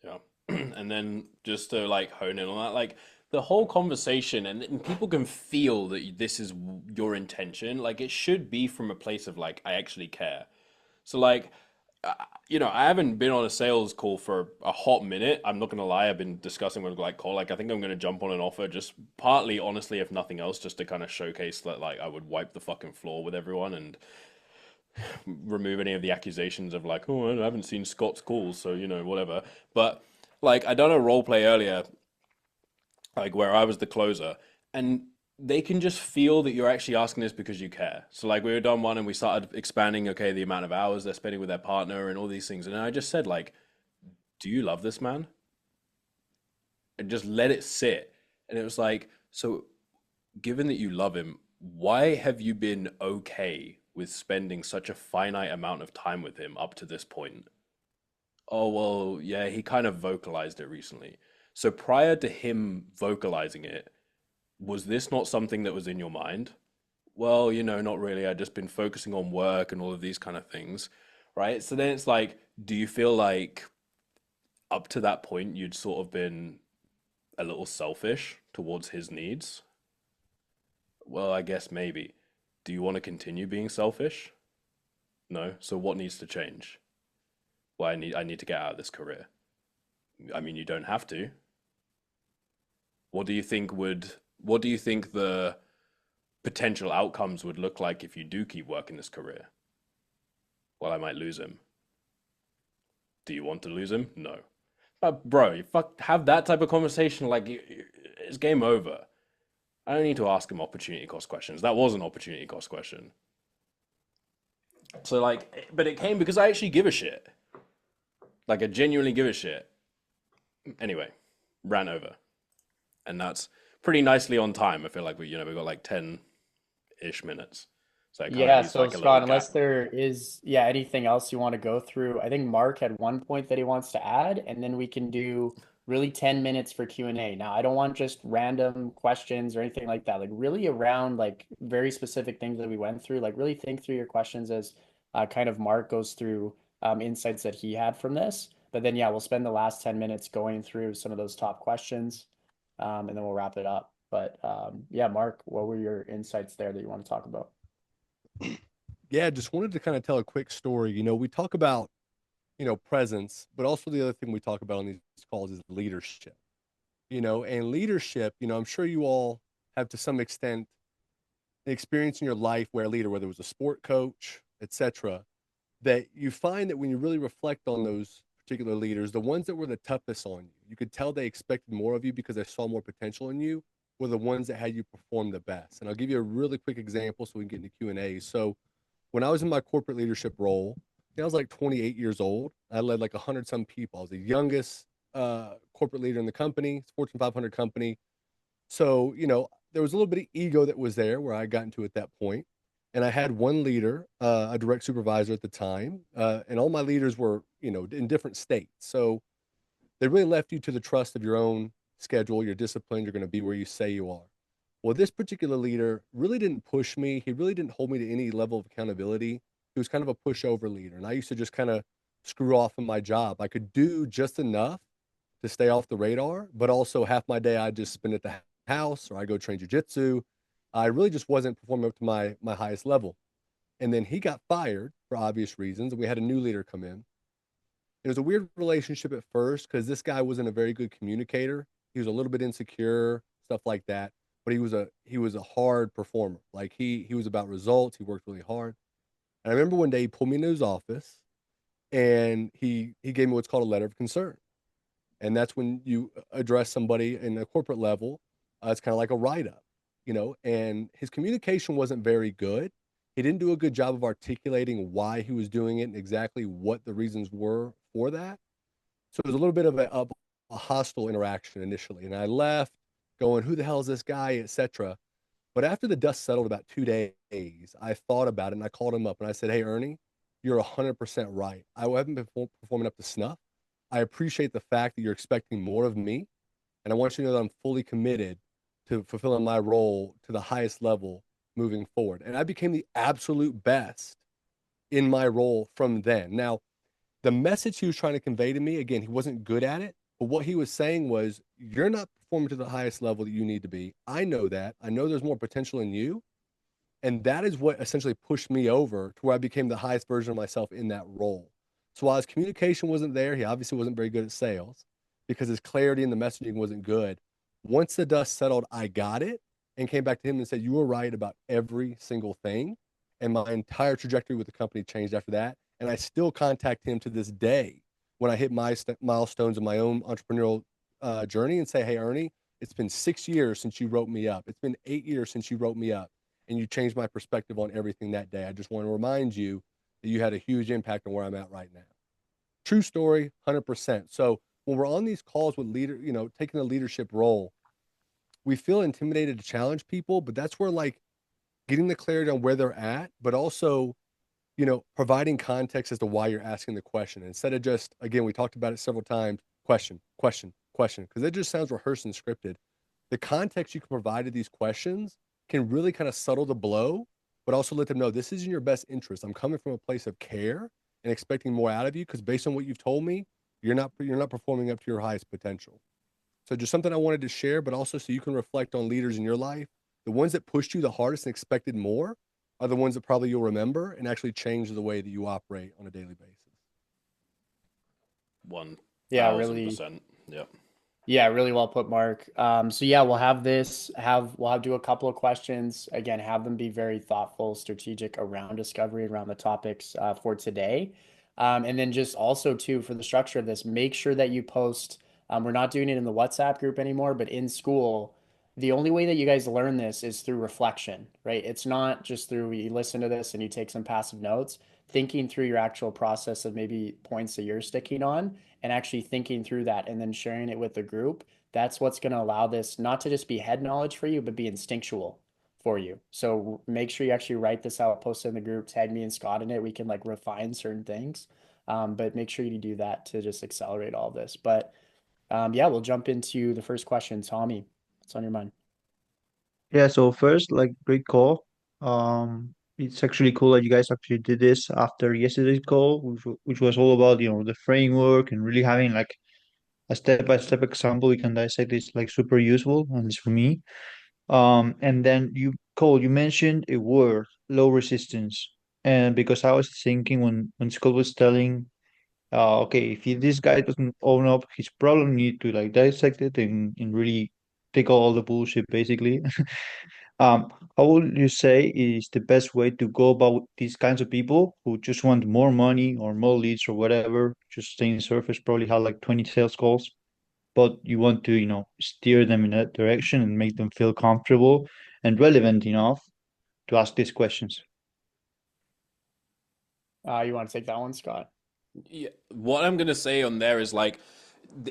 Yeah. And then just to like hone in on that, like the whole conversation, and people can feel that this is your intention. Like it should be from a place of like, I actually care. So like, uh, I haven't been on a sales call for a hot minute. I'm not gonna lie. I've been discussing with like call. Like I think I'm gonna jump on an offer, just partly, honestly, if nothing else, just to kind of showcase that like I would wipe the fucking floor with everyone and remove any of the accusations of like, oh, I haven't seen Scott's calls, so whatever. But like I done a role play earlier, like where I was the closer, and they can just feel that you're actually asking this because you care. So like we were done one and we started expanding, okay, the amount of hours they're spending with their partner and all these things. And I just said like, do you love this man? And just let it sit. And it was like, so given that you love him, why have you been okay with spending such a finite amount of time with him up to this point? Oh, well, yeah, he kind of vocalized it recently. So prior to him vocalizing it, was this not something that was in your mind? Well, not really. I'd just been focusing on work and all of these kind of things, right? So then it's like, do you feel like up to that point you'd sort of been a little selfish towards his needs? Well, I guess maybe. Do you want to continue being selfish? No. So what needs to change? Well, I need to get out of this career. I mean, you don't have to. What do you think the potential outcomes would look like if you do keep working this career? Well, I might lose him. Do you want to lose him? No. But bro, you have that type of conversation like it's game over. I don't need to ask him opportunity cost questions. That was an opportunity cost question. So like, but it came because I actually give a shit. Like I genuinely give a shit. Anyway, ran over. And that's pretty nicely on time. I feel like we got like 10-ish minutes. So it kind of Yeah, leaves so like a little Scott, unless gap. there is, yeah, anything else you want to go through, I think Mark had one point that he wants to add, and then we can do really 10 minutes for Q&A. Now, I don't want just random questions or anything like that. Like really around like very specific things that we went through. Like really think through your questions as kind of Mark goes through insights that he had from this. But then yeah, we'll spend the last 10 minutes going through some of those top questions, and then we'll wrap it up. But yeah, Mark, what were your insights there that you want to talk about? Yeah, just wanted to kind of tell a quick story. We talk about, presence, but also the other thing we talk about on these calls is leadership. And leadership, I'm sure you all have to some extent an experience in your life where a leader, whether it was a sport coach, etc., that you find that when you really reflect on those particular leaders, the ones that were the toughest on you, you could tell they expected more of you because they saw more potential in you, were the ones that had you perform the best. And I'll give you a really quick example so we can get into Q&A. So when I was in my corporate leadership role, I was like 28 years old. I led like 100 some people. I was the youngest corporate leader in the company. It's a Fortune 500 company. So, there was a little bit of ego that was there where I got into at that point. And I had one leader, a direct supervisor at the time, and all my leaders were, in different states. So they really left you to the trust of your own schedule, your discipline. You're going to be where you say you are. Well, this particular leader really didn't push me. He really didn't hold me to any level of accountability. He was kind of a pushover leader. And I used to just kind of screw off in my job. I could do just enough to stay off the radar, but also half my day I just spend at the house or I go train jujitsu. I really just wasn't performing up to my highest level. And then he got fired for obvious reasons, and we had a new leader come in. It was a weird relationship at first because this guy wasn't a very good communicator. He was a little bit insecure, stuff like that. But he was a hard performer. Like he was about results. He worked really hard. And I remember one day he pulled me into his office and he gave me what's called a letter of concern. And that's when you address somebody in a corporate level. It's kind of like a write up, and his communication wasn't very good. He didn't do a good job of articulating why he was doing it and exactly what the reasons were for that. So it was a little bit of a hostile interaction initially. And I left going, who the hell is this guy, etc. But after the dust settled about 2 days, I thought about it and I called him up and I said, hey, Ernie, you're 100% right. I haven't been performing up to snuff. I appreciate the fact that you're expecting more of me. And I want you to know that I'm fully committed to fulfilling my role to the highest level moving forward. And I became the absolute best in my role from then. Now, the message he was trying to convey to me, again, he wasn't good at it, but what he was saying was, you're not performing to the highest level that you need to be. I know that. I know there's more potential in you. And that is what essentially pushed me over to where I became the highest version of myself in that role. So while his communication wasn't there, he obviously wasn't very good at sales because his clarity in the messaging wasn't good. Once the dust settled, I got it and came back to him and said, you were right about every single thing. And my entire trajectory with the company changed after that. And I still contact him to this day when I hit my milestones in my own entrepreneurial journey and say, hey, Ernie, it's been 6 years since you wrote me up. It's been 8 years since you wrote me up. And you changed my perspective on everything that day. I just want to remind you that you had a huge impact on where I'm at right now. True story, 100%. So when we're on these calls with taking a leadership role, we feel intimidated to challenge people, but that's where like getting the clarity on where they're at, but also, providing context as to why you're asking the question instead of just, again, we talked about it several times, question, question, question, because it just sounds rehearsed and scripted. The context you can provide to these questions can really kind of settle the blow, but also let them know this is in your best interest. I'm coming from a place of care and expecting more out of you because based on what you've told me, you're not performing up to your highest potential. So just something I wanted to share, but also so you can reflect on leaders in your life. The ones that pushed you the hardest and expected more are the ones that probably you'll remember and actually change the way that you operate on a daily basis. Yeah, really. 1000%. Yep. Yeah, really well put, Mark. So yeah, we'll do a couple of questions. Again, have them be very thoughtful, strategic around discovery, around the topics for today. And then just also too, for the structure of this, make sure that you post, we're not doing it in the WhatsApp group anymore, but in school, the only way that you guys learn this is through reflection, right? It's not just through you listen to this and you take some passive notes, thinking through your actual process of maybe points that you're sticking on and actually thinking through that and then sharing it with the group. That's what's going to allow this not to just be head knowledge for you, but be instinctual for you. So make sure you actually write this out, post it in the group, tag me and Scott in it. We can like refine certain things. But make sure you do that to just accelerate all this. But yeah, we'll jump into the first question. Tommy, what's on your mind? Yeah, so first, like, great call. It's actually cool that you guys actually did this after yesterday's call, which was all about, the framework and really having like a step-by-step example we can dissect is like super useful, at least for me. And then Cole, you mentioned a word, low resistance. And because I was thinking when Scott was telling, okay, if this guy doesn't own up his problem, you need to like dissect it and really take all the bullshit basically. How would you say is the best way to go about these kinds of people who just want more money or more leads or whatever, just staying surface, probably have like 20 sales calls, but you want to, steer them in that direction and make them feel comfortable and relevant enough to ask these questions? You want to take that one, Scott? Yeah, what I'm gonna say on there is like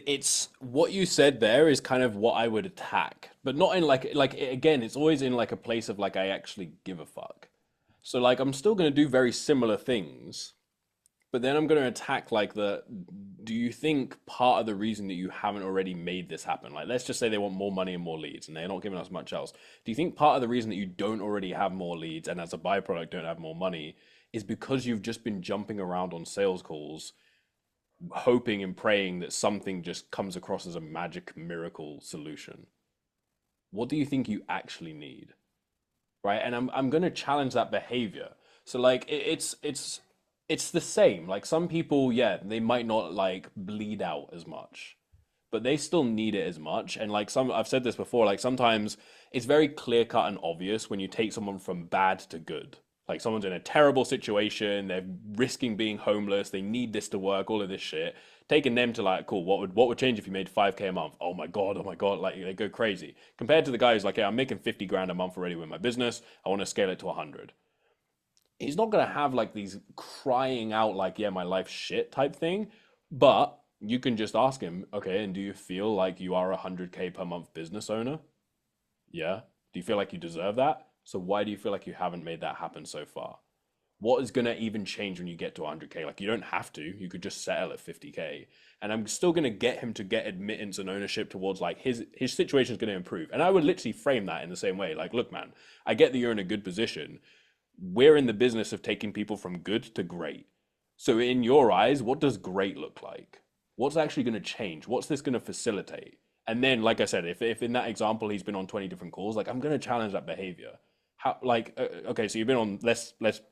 It's what you said there is kind of what I would attack, but not in like again, it's always in like a place of like I actually give a fuck. So like I'm still gonna do very similar things, but then I'm gonna attack like the do you think part of the reason that you haven't already made this happen, like let's just say they want more money and more leads and they're not giving us much else. Do you think part of the reason that you don't already have more leads and as a byproduct don't have more money is because you've just been jumping around on sales calls hoping and praying that something just comes across as a magic miracle solution? What do you think you actually need? Right? And I'm going to challenge that behavior. So like it's the same. Like some people, yeah, they might not like bleed out as much, but they still need it as much. And like some, I've said this before, like sometimes it's very clear cut and obvious when you take someone from bad to good. Like someone's in a terrible situation, they're risking being homeless, they need this to work, all of this shit. Taking them to like, cool, what would change if you made 5K a month? Oh my God, like they go crazy. Compared to the guy who's like, yeah, I'm making 50 grand a month already with my business, I want to scale it to 100. He's not gonna have like these crying out like, yeah, my life's shit type thing, but you can just ask him, okay, and do you feel like you are a 100K per month business owner? Yeah. Do you feel like you deserve that? So why do you feel like you haven't made that happen so far? What is going to even change when you get to 100K? Like you don't have to, you could just settle at 50K. And I'm still going to get him to get admittance and ownership towards like his situation is going to improve. And I would literally frame that in the same way. Like, look, man, I get that you're in a good position. We're in the business of taking people from good to great. So in your eyes, what does great look like? What's actually going to change? What's this going to facilitate? And then, like I said, if in that example he's been on 20 different calls, like I'm going to challenge that behavior. How, like, okay, so you've been on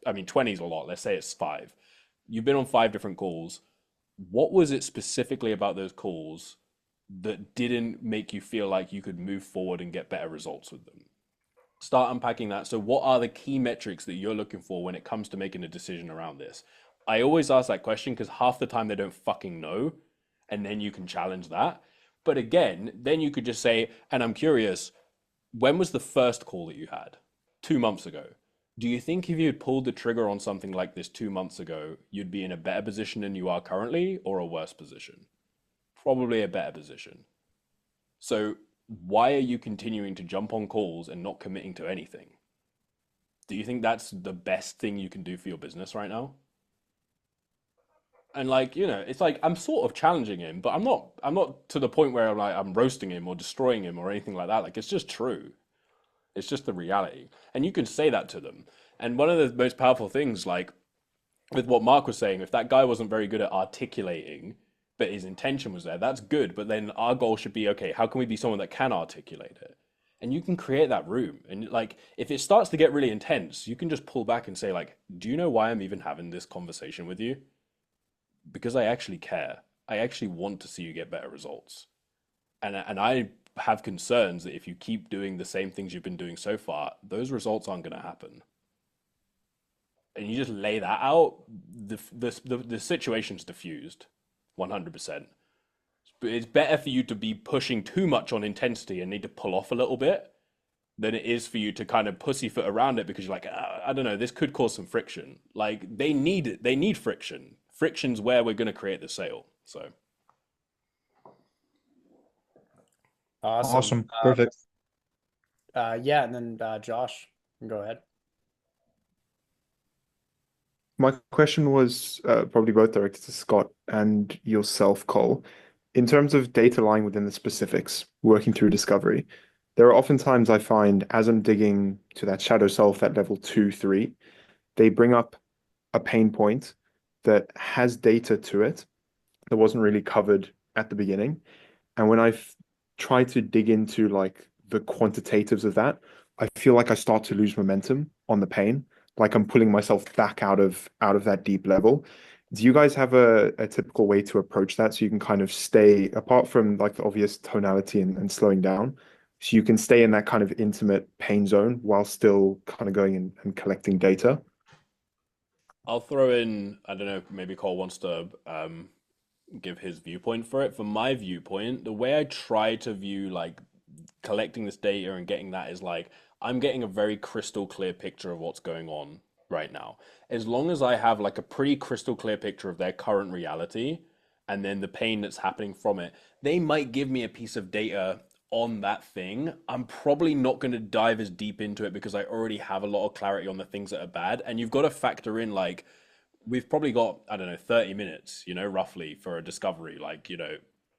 I mean, 20 is a lot. Let's say it's five. You've been on five different calls. What was it specifically about those calls that didn't make you feel like you could move forward and get better results with them? Start unpacking that. So, what are the key metrics that you're looking for when it comes to making a decision around this? I always ask that question because half the time they don't fucking know, and then you can challenge that. But again, then you could just say, and I'm curious, when was the first call that you had? 2 months ago. Do you think if you had pulled the trigger on something like this 2 months ago, you'd be in a better position than you are currently or a worse position? Probably a better position. So why are you continuing to jump on calls and not committing to anything? Do you think that's the best thing you can do for your business right now? And like, it's like I'm sort of challenging him, but I'm not to the point where I'm roasting him or destroying him or anything like that. Like it's just true. It's just the reality. And you can say that to them. And one of the most powerful things, like with what Mark was saying, if that guy wasn't very good at articulating, but his intention was there, that's good. But then our goal should be, okay, how can we be someone that can articulate it? And you can create that room. And like, if it starts to get really intense, you can just pull back and say, like, do you know why I'm even having this conversation with you? Because I actually care. I actually want to see you get better results. And I have concerns that if you keep doing the same things you've been doing so far, those results aren't going to happen. And you just lay that out, the situation's diffused 100%. But it's better for you to be pushing too much on intensity and need to pull off a little bit than it is for you to kind of pussyfoot around it because you're like, I don't know, this could cause some friction. Like they need friction. Friction's where we're going to create the sale. So Awesome. Awesome. Perfect. Yeah, and then Josh, go ahead. My question was probably both directed to Scott and yourself, Cole. In terms of data lying within the specifics, working through discovery, there are often times I find as I'm digging to that shadow self at level 2, 3, they bring up a pain point that has data to it that wasn't really covered at the beginning. And when I try to dig into like the quantitatives of that, I feel like I start to lose momentum on the pain, like I'm pulling myself back out of that deep level. Do you guys have a typical way to approach that so you can kind of stay apart from like the obvious tonality and slowing down, so you can stay in that kind of intimate pain zone while still kind of going and collecting data? I'll throw in, I don't know, maybe Cole wants to give his viewpoint for it. From my viewpoint, the way I try to view like collecting this data and getting that is like I'm getting a very crystal clear picture of what's going on right now. As long as I have like a pretty crystal clear picture of their current reality and then the pain that's happening from it, they might give me a piece of data on that thing. I'm probably not going to dive as deep into it because I already have a lot of clarity on the things that are bad. And you've got to factor in, like, we've probably got, I don't know, 30 minutes, roughly for a discovery, like,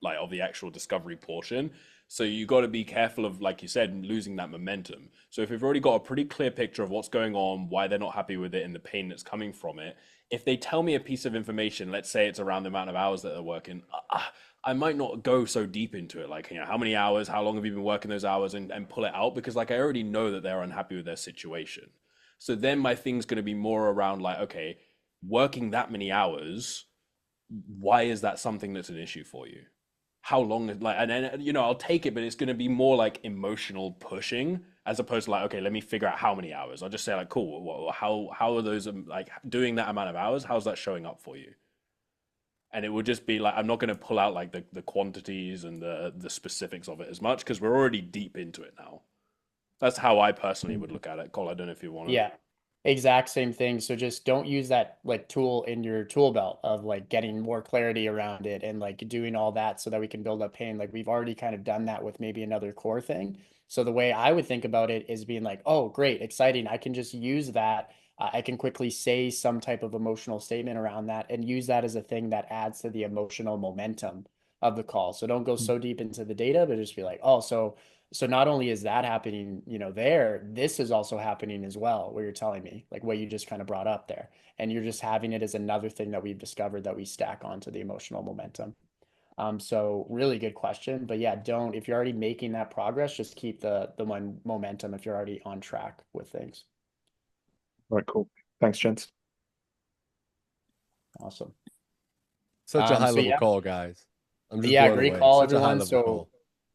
like of the actual discovery portion. So you got to be careful of, like you said, losing that momentum. So if we've already got a pretty clear picture of what's going on, why they're not happy with it, and the pain that's coming from it, if they tell me a piece of information, let's say it's around the amount of hours that they're working, I might not go so deep into it. Like, how many hours, how long have you been working those hours, and pull it out, because like I already know that they're unhappy with their situation. So then my thing's going to be more around like, okay, working that many hours, why is that something that's an issue for you? How long, like, and then I'll take it, but it's going to be more like emotional pushing as opposed to like, okay, let me figure out how many hours. I'll just say like, cool, well, how are those, like, doing that amount of hours, how's that showing up for you? And it would just be like, I'm not going to pull out like the quantities and the specifics of it as much, because we're already deep into it now. That's how I personally would look at it. Cole, I don't know if you want to. Yeah, exact same thing. So just don't use that like tool in your tool belt of like getting more clarity around it and like doing all that so that we can build up pain. Like we've already kind of done that with maybe another core thing. So the way I would think about it is being like, oh, great, exciting. I can just use that. I can quickly say some type of emotional statement around that and use that as a thing that adds to the emotional momentum of the call. So don't go so deep into the data, but just be like, oh, so not only is that happening, there, this is also happening as well, what you're telling me, like what you just kind of brought up there. And you're just having it as another thing that we've discovered that we stack onto the emotional momentum. So really good question, but yeah, if you're already making that progress, just keep the momentum if you're already on track with things. All right, cool. Thanks, gents. Awesome. Such a high So level yeah, call, guys. I'm just yeah, blown great away. call, Such a high everyone. level So call.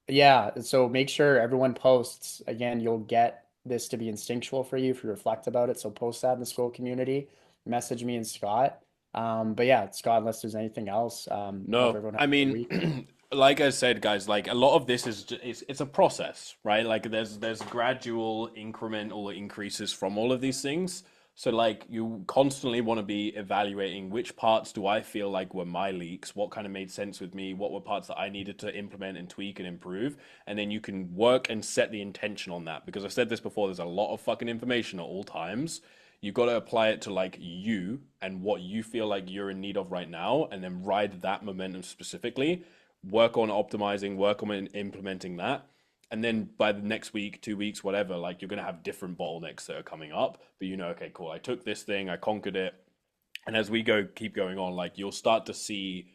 yeah, so make sure everyone posts. Again, you'll get this to be instinctual for you if you reflect about it. So post that in the school community, message me and Scott. But yeah, Scott, unless there's anything else, hope No, everyone has I a good week. mean, like I said, guys, like a lot of this is it's a process, right? Like there's gradual incremental increases from all of these things. So like you constantly want to be evaluating which parts do I feel like were my leaks, what kind of made sense with me, what were parts that I needed to implement and tweak and improve, and then you can work and set the intention on that. Because I've said this before, there's a lot of fucking information at all times. You've got to apply it to like you and what you feel like you're in need of right now, and then ride that momentum specifically. Work on optimizing, work on implementing that. And then by the next week, 2 weeks, whatever, like you're going to have different bottlenecks that are coming up. But okay, cool, I took this thing, I conquered it. And as we keep going on, like you'll start to see,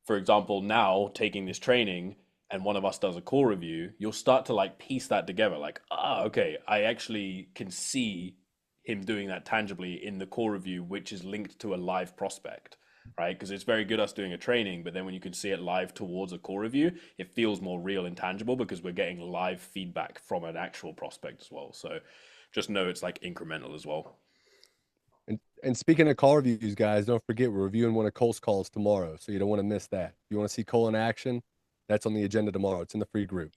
for example, now taking this training and one of us does a core review, you'll start to like piece that together. Like, okay, I actually can see him doing that tangibly in the core review, which is linked to a live prospect, right? Because it's very good us doing a training, but then when you can see it live towards a core review, it feels more real and tangible because we're getting live feedback from an actual prospect as well. So just know it's like incremental as well. And speaking of call reviews, guys, don't forget we're reviewing one of Cole's calls tomorrow, so you don't want to miss that. If you want to see Cole in action, that's on the agenda tomorrow. It's in the free group.